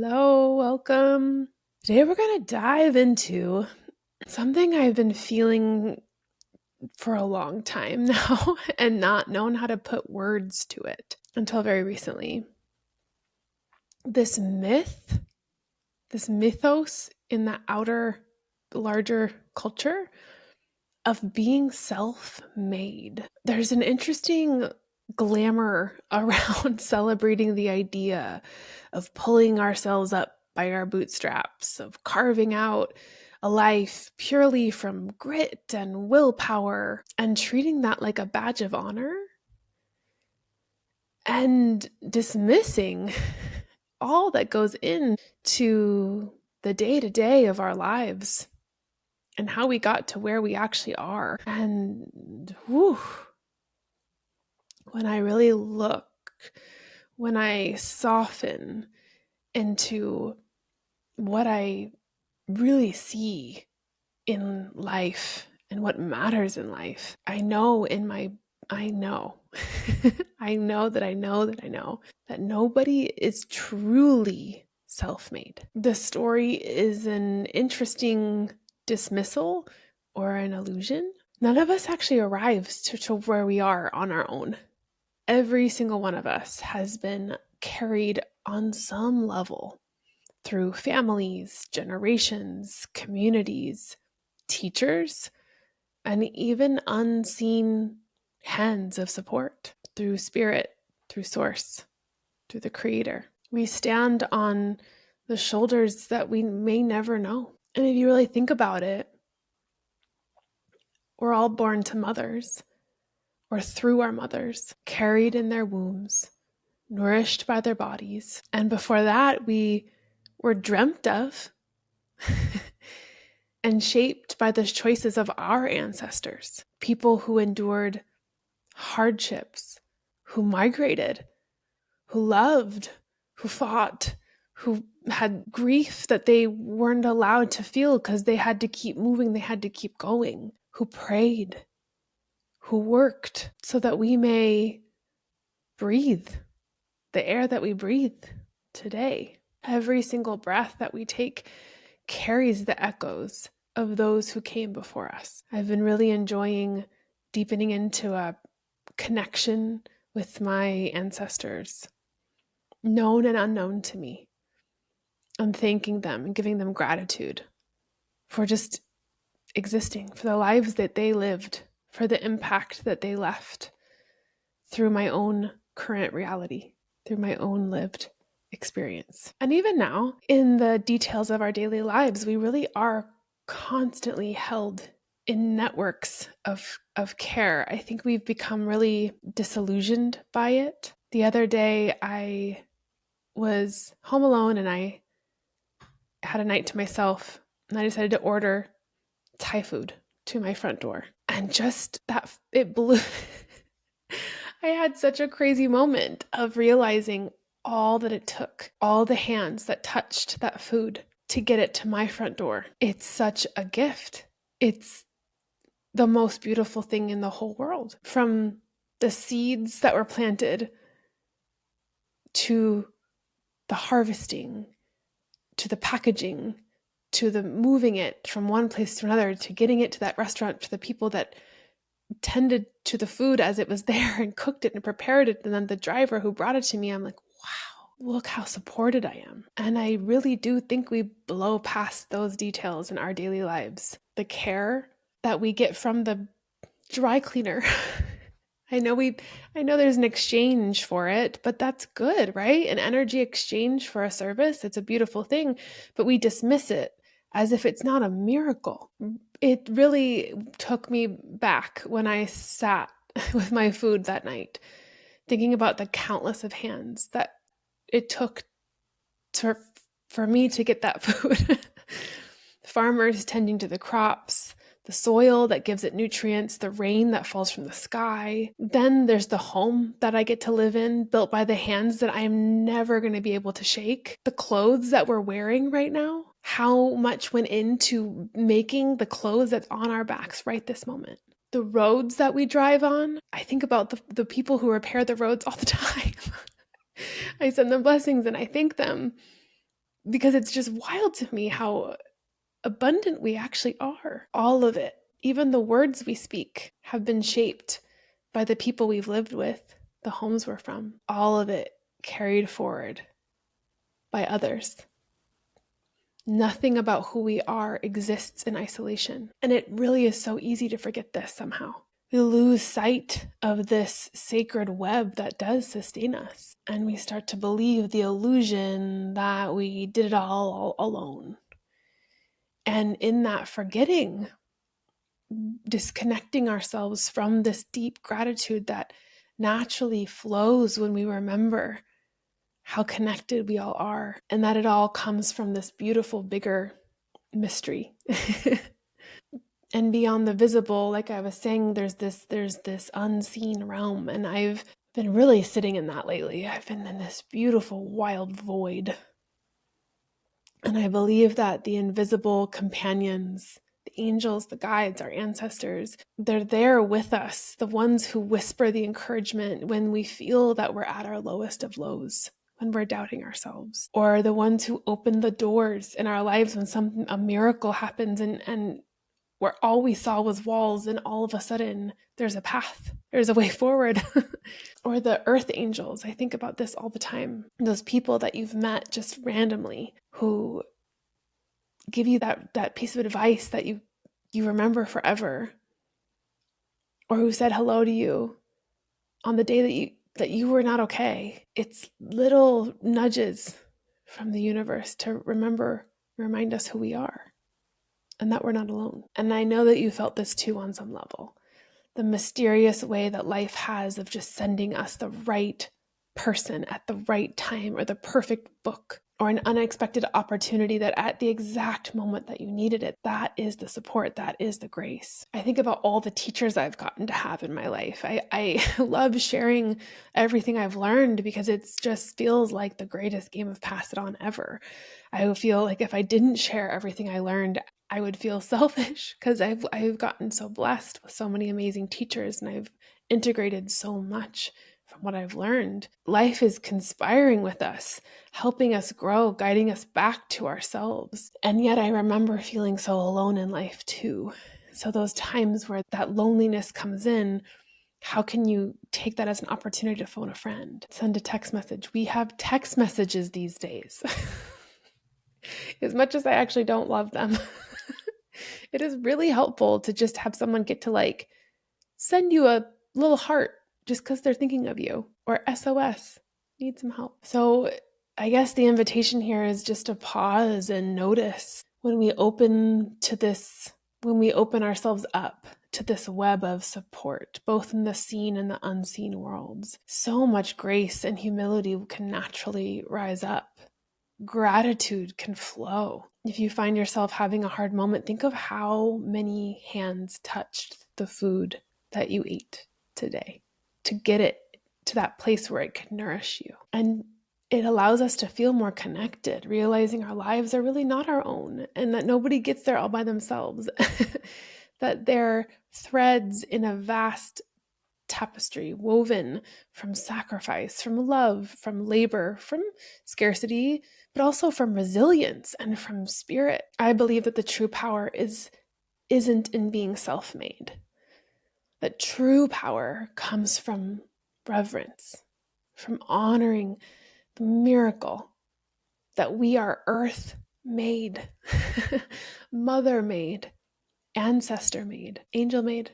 Hello, welcome. Today we're going to dive into something I've been feeling for a long time now and not known how to put words to it until very recently. This mythos in the outer, larger culture of being self-made. There's an interesting glamour around celebrating the idea of pulling ourselves up by our bootstraps, of carving out a life purely from grit and willpower, and treating that like a badge of honor, and dismissing all that goes into the day-to-day of our lives and how we got to where we actually are. And when I really look, when I soften into what I really see in life and what matters in life, I know I know that nobody is truly self-made. The story is an interesting dismissal or an illusion. None of us actually arrives to where we are on our own. Every single one of us has been carried on some level through families, generations, communities, teachers, and even unseen hands of support through spirit, through source, through the creator. We stand on the shoulders that we may never know. And if you really think about it, we're all born to mothers or through our mothers, carried in their wombs, nourished by their bodies. And before that, we were dreamt of and shaped by the choices of our ancestors, people who endured hardships, who migrated, who loved, who fought, who had grief that they weren't allowed to feel because they had to keep moving, they had to keep going, who prayed, who worked so that we may breathe the air that we breathe today. Every single breath that we take carries the echoes of those who came before us. I've been really enjoying deepening into a connection with my ancestors, known and unknown to me, and thanking them and giving them gratitude for just existing, for the lives that they lived, for the impact that they left through my own current reality, through my own lived experience. And even now, in the details of our daily lives, we really are constantly held in networks of care. I think we've become really disillusioned by it. The other day, I was home alone and I had a night to myself, and I decided to order Thai food to my front door. And just that, it blew. I had such a crazy moment of realizing all that it took, all the hands that touched that food to get it to my front door. It's such a gift. It's the most beautiful thing in the whole world. From the seeds that were planted to the harvesting, to the packaging, to the moving it from one place to another, to getting it to that restaurant, to the people that tended to the food as it was there and cooked it and prepared it, and then the driver who brought it to me. I'm like, wow, look how supported I am. And I really do think we blow past those details in our daily lives. The care that we get from the dry cleaner. I know there's an exchange for it, but that's good, right? An energy exchange for a service, it's a beautiful thing, but we dismiss it as if it's not a miracle. It really took me back when I sat with my food that night, thinking about the countless of hands that it took for me to get that food. Farmers tending to the crops, the soil that gives it nutrients, the rain that falls from the sky. Then there's the home that I get to live in, built by the hands that I'm never going to be able to shake. The clothes that we're wearing right now, how much went into making the clothes that's on our backs right this moment. The roads that we drive on, I think about the people who repair the roads all the time. I send them blessings and I thank them. because it's just wild to me how abundant we actually are. All of it, even the words we speak, have been shaped by the people we've lived with, the homes we're from. All of it carried forward by others. Nothing about who we are exists in isolation. And it really is so easy to forget this somehow. We lose sight of this sacred web that does sustain us. And we start to believe the illusion that we did it all alone. And in that forgetting, disconnecting ourselves from this deep gratitude that naturally flows when we remember how connected we all are, and that it all comes from this beautiful, bigger mystery. And beyond the visible, like I was saying, there's this unseen realm, and I've been really sitting in that lately. I've been in this beautiful, wild void. And I believe that the invisible companions, the angels, the guides, our ancestors, they're there with us, the ones who whisper the encouragement when we feel that we're at our lowest of lows, when we're doubting ourselves, or the ones who open the doors in our lives when a miracle happens and where all we saw was walls, and all of a sudden there's a path, there's a way forward. Or the earth angels. I think about this all the time. Those people that you've met just randomly who give you that piece of advice that you remember forever, or who said hello to you on the day that you were not okay. It's little nudges from the universe to remind us who we are and that we're not alone. And I know that you felt this too on some level. The mysterious way that life has of just sending us the right person at the right time, or the perfect book, or an unexpected opportunity that at the exact moment that you needed it, that is the support, that is the grace. I think about all the teachers I've gotten to have in my life. I love sharing everything I've learned because it just feels like the greatest game of pass it on ever. I feel like if I didn't share everything I learned, I would feel selfish because I've gotten so blessed with so many amazing teachers, and I've integrated so much from what I've learned. Life is conspiring with us, helping us grow, guiding us back to ourselves. And yet I remember feeling so alone in life too. So those times where that loneliness comes in, how can you take that as an opportunity to phone a friend, send a text message? We have text messages these days. As much as I actually don't love them, it is really helpful to just have someone get to send you a little heart just because they're thinking of you, or SOS, need some help. So I guess the invitation here is just to pause and notice when we open ourselves up to this web of support, both in the seen and the unseen worlds. So much grace and humility can naturally rise up. Gratitude can flow. If you find yourself having a hard moment, think of how many hands touched the food that you ate today to get it to that place where it could nourish you. And it allows us to feel more connected, realizing our lives are really not our own, and that nobody gets there all by themselves, that they're threads in a vast tapestry woven from sacrifice, from love, from labor, from scarcity, but also from resilience and from spirit. I believe that the true power isn't in being self-made. That true power comes from reverence, from honoring the miracle that we are earth made, mother made, ancestor made, angel made,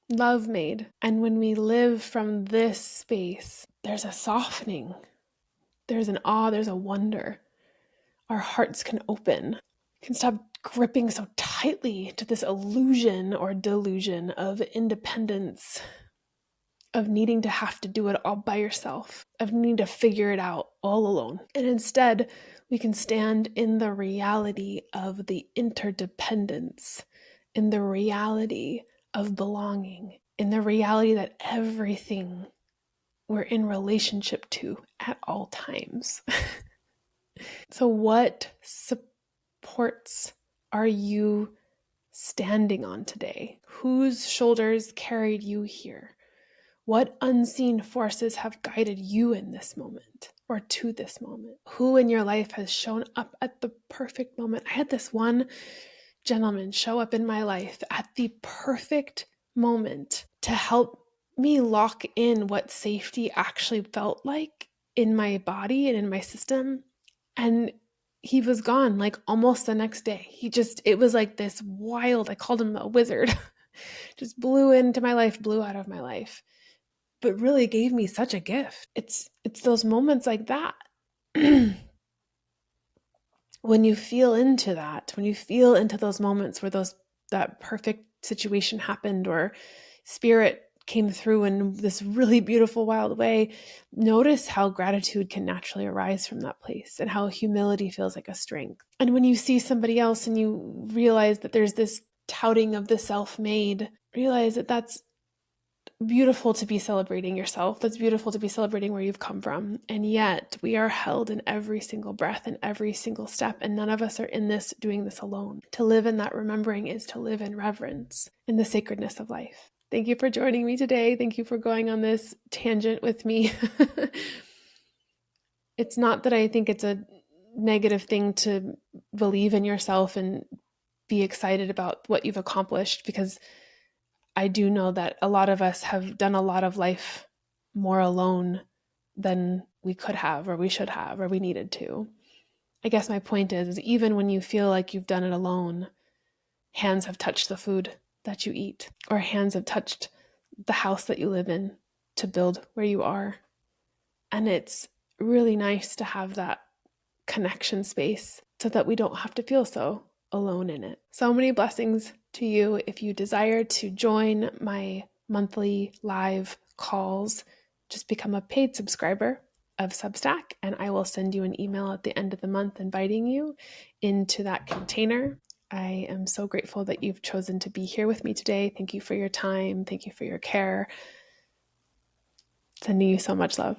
love made. And when we live from this space, there's a softening, there's an awe, there's a wonder. Our hearts can open, we can stop gripping so tightly to this illusion or delusion of independence, of needing to have to do it all by yourself, of needing to figure it out all alone. And instead, we can stand in the reality of the interdependence, in the reality of belonging, in the reality that everything we're in relationship to at all times. So what supports are you standing on today? Whose shoulders carried you here? What unseen forces have guided you in this moment? or to this moment? Who in your life has shown up at the perfect moment? I had this one gentleman show up in my life at the perfect moment to help me lock in what safety actually felt like in my body and in my system. And he was gone like almost the next day. It was like this wild, I called him a wizard, just blew into my life, blew out of my life, but really gave me such a gift. It's those moments like that. When you feel into that, when you feel into those moments where that perfect situation happened or spirit came through in this really beautiful, wild way, notice how gratitude can naturally arise from that place and how humility feels like a strength. And when you see somebody else and you realize that there's this touting of the self-made, realize that that's beautiful to be celebrating yourself. That's beautiful to be celebrating where you've come from. And yet we are held in every single breath and every single step. And none of us are in this doing this alone. To live in that remembering is to live in reverence in the sacredness of life. Thank you for joining me today. Thank you for going on this tangent with me. It's not that I think it's a negative thing to believe in yourself and be excited about what you've accomplished, because I do know that a lot of us have done a lot of life more alone than we could have, or we should have, or we needed to. I guess my point is even when you feel like you've done it alone, hands have touched the food that you eat, or hands have touched the house that you live in to build where you are. And it's really nice to have that connection space so that we don't have to feel so alone in it. So many blessings to you. If you desire to join my monthly live calls, just become a paid subscriber of Substack, and I will send you an email at the end of the month inviting you into that container. I am so grateful that you've chosen to be here with me today. Thank you for your time. Thank you for your care. Sending you so much love.